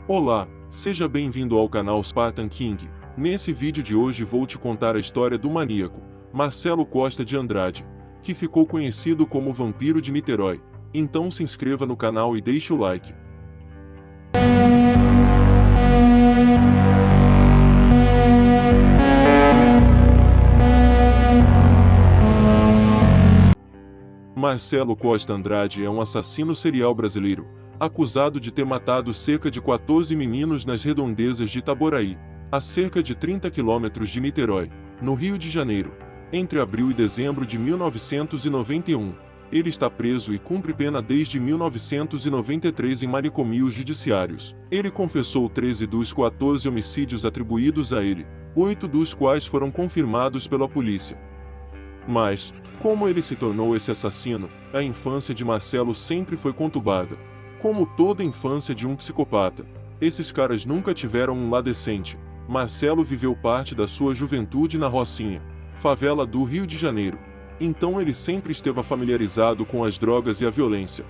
Olá, seja bem-vindo ao canal Spartan King. Nesse vídeo de hoje vou te contar a história do maníaco, Marcelo Costa de Andrade, que ficou conhecido como Vampiro de Niterói. Então se inscreva no canal e deixe o like. Marcelo Costa Andrade é um assassino serial brasileiro, acusado de ter matado cerca de 14 meninos nas redondezas de Itaboraí, a cerca de 30 quilômetros de Niterói, no Rio de Janeiro, entre abril e dezembro de 1991. Ele está preso e cumpre pena desde 1993 em manicomios judiciários. Ele confessou 13 dos 14 homicídios atribuídos a ele, 8 dos quais foram confirmados pela polícia. Mas, como ele se tornou esse assassino, a infância de Marcelo sempre foi conturbada. Como toda infância de um psicopata, esses caras nunca tiveram um lar decente. Marcelo viveu parte da sua juventude na Rocinha, favela do Rio de Janeiro. Então ele sempre esteve familiarizado com as drogas e a violência.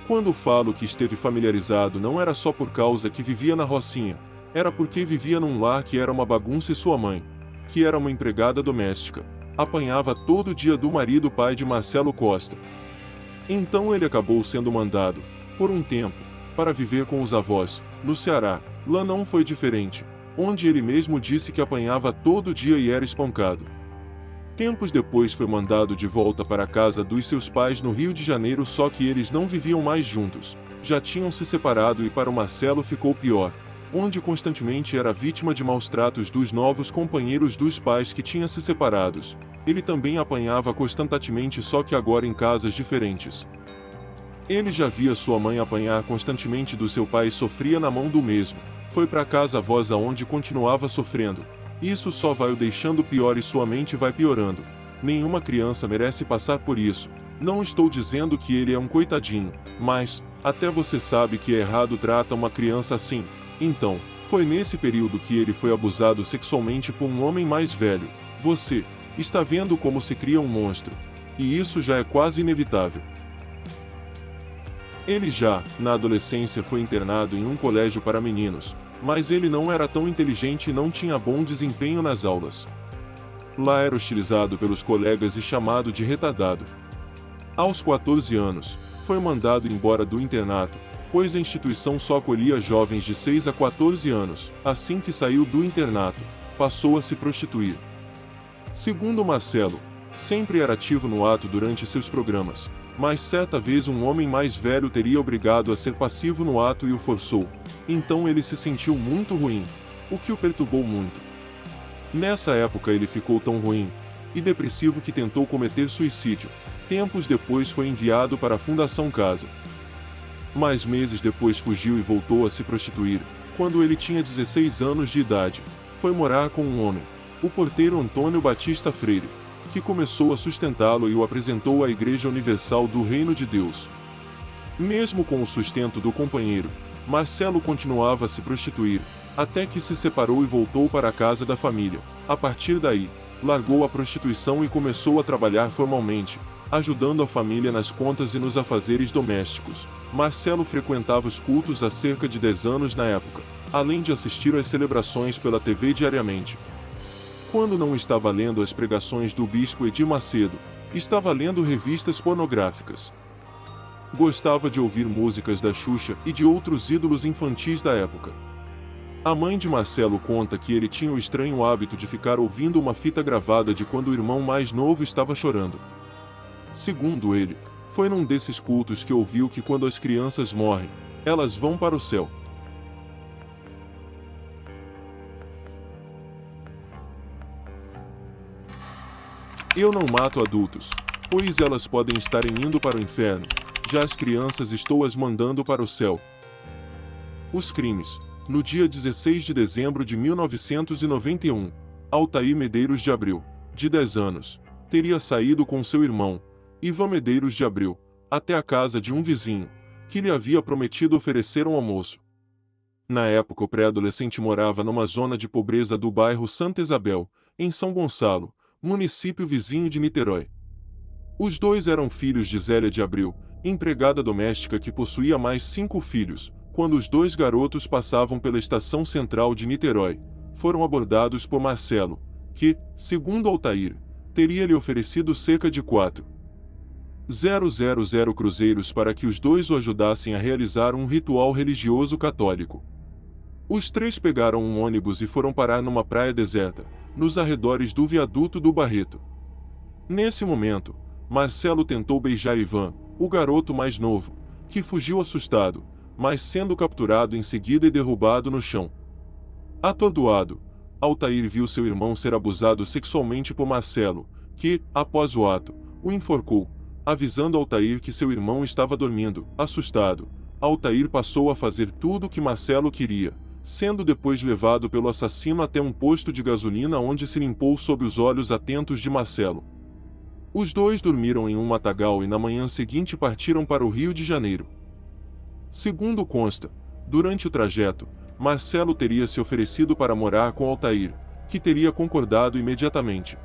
Quando falo que esteve familiarizado não era só por causa que vivia na Rocinha, era porque vivia num lar que era uma bagunça e sua mãe, que era uma empregada doméstica, apanhava todo dia do marido pai de Marcelo Costa. Então ele acabou sendo mandado, por um tempo, para viver com os avós, no Ceará. Lá não foi diferente, onde ele mesmo disse que apanhava todo dia e era espancado. Tempos depois foi mandado de volta para a casa dos seus pais no Rio de Janeiro, só que eles não viviam mais juntos, já tinham se separado e para o Marcelo ficou pior, onde constantemente era vítima de maus-tratos dos novos companheiros dos pais que tinham se separados. Ele também apanhava constantemente, só que agora em casas diferentes. Ele já via sua mãe apanhar constantemente do seu pai e sofria na mão do mesmo. Foi para casa avós aonde continuava sofrendo. Isso só vai o deixando pior e sua mente vai piorando. Nenhuma criança merece passar por isso. Não estou dizendo que ele é um coitadinho, mas, até você sabe que é errado tratar uma criança assim. Então, foi nesse período que ele foi abusado sexualmente por um homem mais velho. Você está vendo como se cria um monstro. E isso já é quase inevitável. Ele já, na adolescência, foi internado em um colégio para meninos, mas ele não era tão inteligente e não tinha bom desempenho nas aulas. Lá era hostilizado pelos colegas e chamado de retardado. Aos 14 anos, foi mandado embora do internato, pois a instituição só acolhia jovens de 6 a 14 anos. Assim que saiu do internato, passou a se prostituir. Segundo Marcelo, sempre era ativo no ato durante seus programas, mas certa vez um homem mais velho teria obrigado a ser passivo no ato e o forçou. Então ele se sentiu muito ruim, o que o perturbou muito. Nessa época ele ficou tão ruim e depressivo que tentou cometer suicídio. Tempos depois foi enviado para a Fundação Casa. Mas meses depois fugiu e voltou a se prostituir. Quando ele tinha 16 anos de idade, foi morar com um homem, o porteiro Antônio Batista Freire, que começou a sustentá-lo e o apresentou à Igreja Universal do Reino de Deus. Mesmo com o sustento do companheiro, Marcelo continuava a se prostituir, até que se separou e voltou para a casa da família. A partir daí, largou a prostituição e começou a trabalhar formalmente, ajudando a família nas contas e nos afazeres domésticos. Marcelo frequentava os cultos há cerca de 10 anos na época, além de assistir às celebrações pela TV diariamente. Quando não estava lendo as pregações do bispo Edir Macedo, estava lendo revistas pornográficas. Gostava de ouvir músicas da Xuxa e de outros ídolos infantis da época. A mãe de Marcelo conta que ele tinha o estranho hábito de ficar ouvindo uma fita gravada de quando o irmão mais novo estava chorando. Segundo ele, foi num desses cultos que ouviu que quando as crianças morrem, elas vão para o céu. Eu não mato adultos, pois elas podem estar indo para o inferno, já as crianças estou as mandando para o céu. Os crimes. No dia 16 de dezembro de 1991, Altair Medeiros de Abreu, de 10 anos, teria saído com seu irmão, Ivan Medeiros de Abreu, até a casa de um vizinho, que lhe havia prometido oferecer um almoço. Na época o pré-adolescente morava numa zona de pobreza do bairro Santa Isabel, em São Gonçalo, município vizinho de Niterói. Os dois eram filhos de Zélia de Abreu, empregada doméstica que possuía mais 5 filhos, quando os dois garotos passavam pela estação central de Niterói, foram abordados por Marcelo, que, segundo Altair, teria lhe oferecido cerca de 4.000 cruzeiros para que os dois o ajudassem a realizar um ritual religioso católico. Os três pegaram um ônibus e foram parar numa praia deserta, nos arredores do viaduto do Barreto. Nesse momento, Marcelo tentou beijar Ivan, o garoto mais novo, que fugiu assustado, mas sendo capturado em seguida e derrubado no chão. Atordoado, Altair viu seu irmão ser abusado sexualmente por Marcelo, que, após o ato, o enforcou, avisando Altair que seu irmão estava dormindo. Assustado, Altair passou a fazer tudo o que Marcelo queria, sendo depois levado pelo assassino até um posto de gasolina onde se limpou sob os olhos atentos de Marcelo. Os dois dormiram em um matagal e na manhã seguinte partiram para o Rio de Janeiro. Segundo consta, durante o trajeto, Marcelo teria se oferecido para morar com Altair, que teria concordado imediatamente.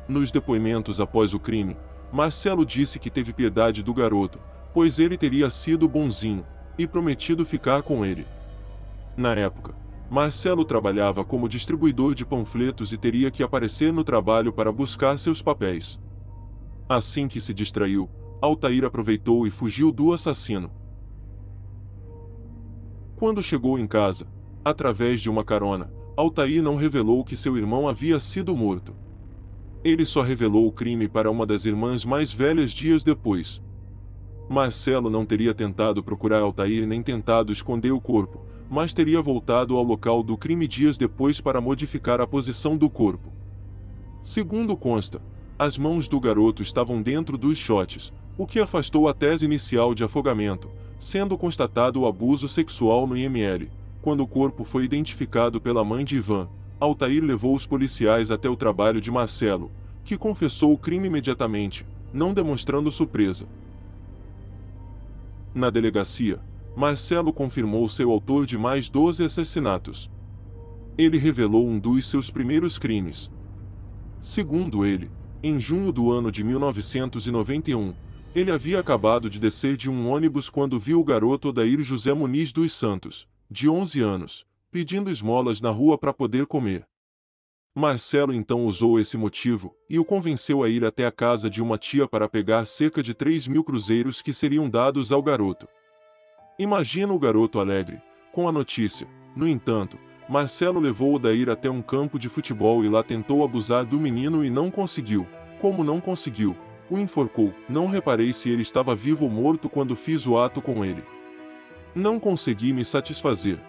Nos depoimentos após o crime, Marcelo disse que teve piedade do garoto, pois ele teria sido bonzinho, e prometido ficar com ele. Na época, Marcelo trabalhava como distribuidor de panfletos e teria que aparecer no trabalho para buscar seus papéis. Assim que se distraiu, Altair aproveitou e fugiu do assassino. Quando chegou em casa, através de uma carona, Altair não revelou que seu irmão havia sido morto. Ele só revelou o crime para uma das irmãs mais velhas dias depois. Marcelo não teria tentado procurar Altair nem tentado esconder o corpo, mas teria voltado ao local do crime dias depois para modificar a posição do corpo. Segundo consta, as mãos do garoto estavam dentro dos shots, o que afastou a tese inicial de afogamento, sendo constatado o abuso sexual no IML. Quando o corpo foi identificado pela mãe de Ivan, Altair levou os policiais até o trabalho de Marcelo, que confessou o crime imediatamente, não demonstrando surpresa. Na delegacia, Marcelo confirmou ser o autor de mais 12 assassinatos. Ele revelou um dos seus primeiros crimes. Segundo ele, em junho do ano de 1991, ele havia acabado de descer de um ônibus quando viu o garoto Odair José Muniz dos Santos, de 11 anos, pedindo esmolas na rua para poder comer. Marcelo então usou esse motivo e o convenceu a ir até a casa de uma tia para pegar cerca de 3.000 cruzeiros que seriam dados ao garoto. Imagina o garoto alegre, com a notícia. No entanto, Marcelo levou Odair até um campo de futebol e lá tentou abusar do menino e não conseguiu. Como não conseguiu, o enforcou. Não reparei se ele estava vivo ou morto quando fiz o ato com ele. Não consegui me satisfazer.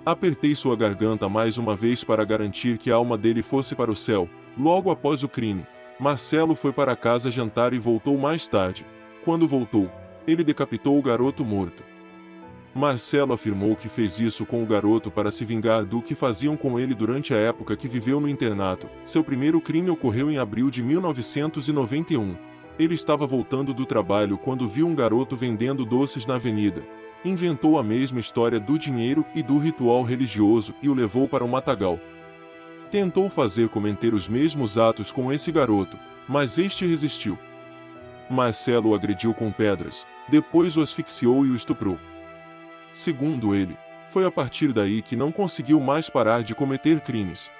Apertei sua garganta mais uma vez para garantir que a alma dele fosse para o céu. Logo após o crime, Marcelo foi para casa jantar e voltou mais tarde. Quando voltou, ele decapitou o garoto morto. Marcelo afirmou que fez isso com o garoto para se vingar do que faziam com ele durante a época que viveu no internato. Seu primeiro crime ocorreu em abril de 1991. Ele estava voltando do trabalho quando viu um garoto vendendo doces na avenida. Inventou a mesma história do dinheiro e do ritual religioso e o levou para um matagal. Tentou fazer cometer os mesmos atos com esse garoto, mas este resistiu. Marcelo o agrediu com pedras, depois o asfixiou e o estuprou. Segundo ele, foi a partir daí que não conseguiu mais parar de cometer crimes.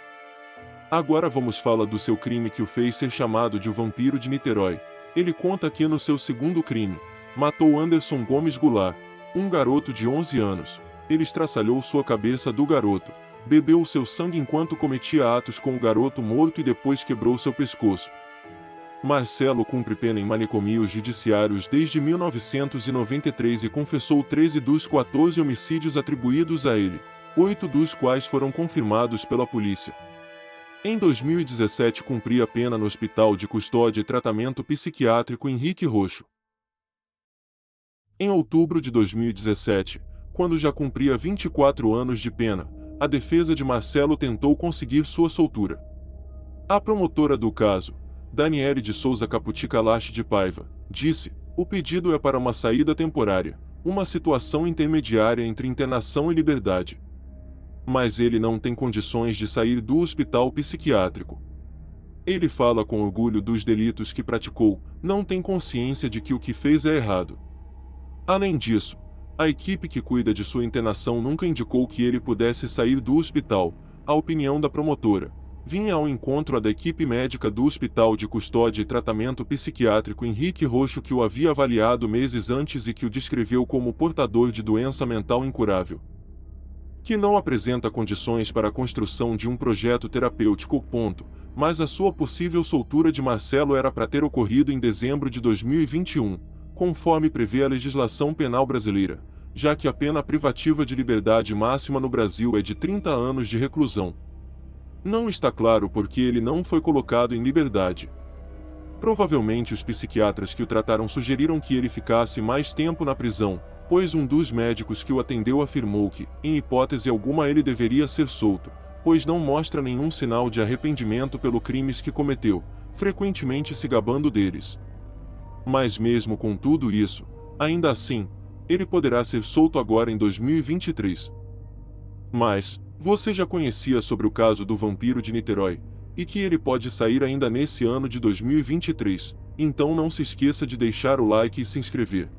Agora vamos falar do seu crime que o fez ser chamado de o Vampiro de Niterói. Ele conta que no seu segundo crime, matou Anderson Gomes Goulart, um garoto de 11 anos. Ele estraçalhou sua cabeça do garoto, bebeu o seu sangue enquanto cometia atos com o garoto morto e depois quebrou seu pescoço. Marcelo cumpre pena em manicomios judiciários desde 1993 e confessou 13 dos 14 homicídios atribuídos a ele, 8 dos quais foram confirmados pela polícia. Em 2017 cumpria pena no Hospital de Custódia e Tratamento Psiquiátrico Henrique Roxo. Em outubro de 2017, quando já cumpria 24 anos de pena, a defesa de Marcelo tentou conseguir sua soltura. A promotora do caso, Daniele de Souza Caputica Lache de Paiva, disse: o pedido é para uma saída temporária, uma situação intermediária entre internação e liberdade. Mas ele não tem condições de sair do hospital psiquiátrico. Ele fala com orgulho dos delitos que praticou, não tem consciência de que o que fez é errado. Além disso, A equipe que cuida de sua internação nunca indicou que ele pudesse sair do hospital. A opinião da promotora vinha ao encontro da equipe médica do Hospital de Custódia e Tratamento Psiquiátrico Henrique Roxo, que o havia avaliado meses antes e que o descreveu como portador de doença mental incurável, que não apresenta condições para a construção de um projeto terapêutico. Mas a sua possível soltura de Marcelo era para ter ocorrido em dezembro de 2021, conforme prevê a legislação penal brasileira, já que a pena privativa de liberdade máxima no Brasil é de 30 anos de reclusão. Não está claro por que ele não foi colocado em liberdade. Provavelmente os psiquiatras que o trataram sugeriram que ele ficasse mais tempo na prisão, pois um dos médicos que o atendeu afirmou que, em hipótese alguma, ele deveria ser solto, pois não mostra nenhum sinal de arrependimento pelos crimes que cometeu, frequentemente se gabando deles. Mas mesmo com tudo isso, ainda assim, ele poderá ser solto agora em 2023. Mas, você já conhecia sobre o caso do vampiro de Niterói, e que ele pode sair ainda nesse ano de 2023, então não se esqueça de deixar o like e se inscrever.